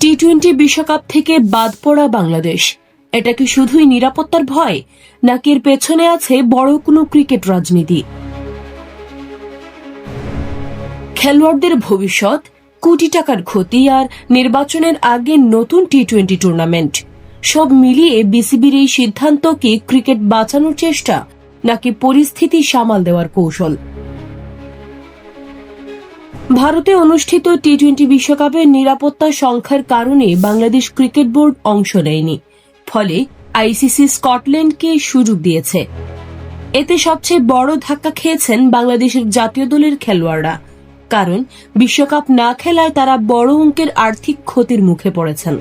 টি-20 বিশ্বকাপ থেকে বাদ পড়া বাংলাদেশ, এটা কি শুধুই নিরাপত্তার ভয়, নাকি এর পেছনে আছে বড় কোনো ক্রিকেট রাজনীতি? খেলোয়াড়দের ভবিষ্যৎ, কোটি টাকার ক্ষতি আর নির্বাচনের আগে নতুন টি-20 টুর্নামেন্ট, সব মিলিয়ে বিসিবির এই সিদ্ধান্ত কি ক্রিকেট বাঁচানোর চেষ্টা, নাকি পরিস্থিতি সামাল দেওয়ার কৌশল? ভারতে অনুষ্ঠিত টি-20 বিশ্বকাপের নিরাপত্তা সংখ্যার কারণে বাংলাদেশ ক্রিকেট বোর্ড অংশ নেয়নি, ফলে আইসিসি স্কটল্যান্ডকে সুযোগ দিয়েছে। এতে সবচেয়ে বড় ধাক্কা খেয়েছেন বাংলাদেশের জাতীয় দলের খেলোয়াড়রা, কারণ বিশ্বকাপ না খেলায় তারা বড় অঙ্কের আর্থিক ক্ষতির মুখে পড়েছেন।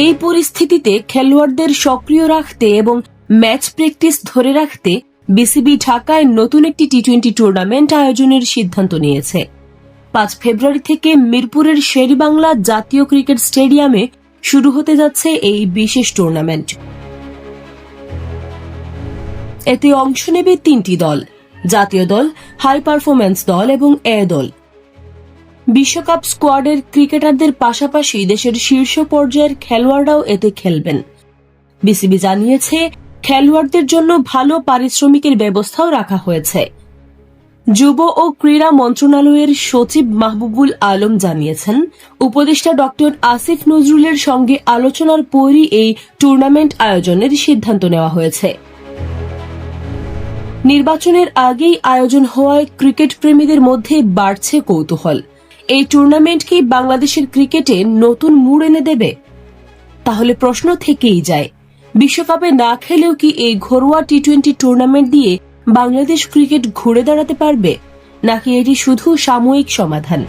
এই পরিস্থিতিতে খেলোয়াড়দের সক্রিয় রাখতে এবং ম্যাচ প্র্যাকটিস ধরে রাখতে বিসিবি ঢাকায় নতুন একটি টি-20 টুর্নামেন্ট আয়োজনের সিদ্ধান্ত নিয়েছে। 5 ফেব্রুয়ারি থেকে মিরপুরের শেরেবাংলা জাতীয় ক্রিকেট স্টেডিয়ামে শুরু হতে যাচ্ছে এই বিশেষ টুর্নামেন্ট। এতে অংশ নেবে 3টি দল: জাতীয় দল, হাই পারফরম্যান্স দল এবং এ দল। বিশ্বকাপ স্কোয়াডের ক্রিকেটারদের পাশাপাশি দেশের শীর্ষ পর্যায়ের খেলোয়াড়রাও এতে খেলবেন। বিসিবি জানিয়েছে, খেলোয়াড়দের জন্য ভালো পারিশ্রমিকের ব্যবস্থাও রাখা হয়েছে। যুব ও ক্রীড়া মন্ত্রণালয়ের সচিব মাহবুবুল আলম জানিয়েছেন, উপদেষ্টা ডক্টর আসিফ নজরুলের সঙ্গে আলোচনার পরই এই টুর্নামেন্ট আয়োজনের সিদ্ধান্ত নেওয়া হয়েছে। নির্বাচনের আগেই আয়োজন হওয়ায় ক্রিকেট প্রেমীদের মধ্যে বাড়ছে কৌতূহল। এই টুর্নামেন্ট কি বাংলাদেশের ক্রিকেটে নতুন মোড় এনে দেবে? তাহলে প্রশ্ন থেকেই যায়, বিশ্বকাপে না খেলেও কি এই ঘরোয়া টি-20 টুর্নামেন্ট দিয়ে বাংলাদেশ ক্রিকেট ঘুরে দাঁড়াতে পারবে, নাকি এটি শুধু সাময়িক সমাধান?